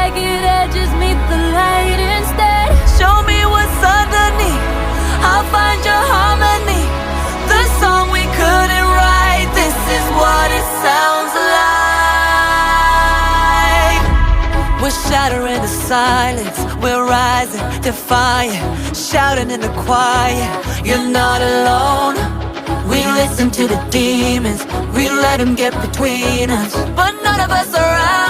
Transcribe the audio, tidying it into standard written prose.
jagged edges meet the light instead. Show me what's underneath, I'll find your harmony. The song we couldn't write, this is what it sounds like. We're shattering the silence, we're rising, defiant, shouting in the quiet. You're not alone. We listen to the demons, we let them get between us, but none of us are right.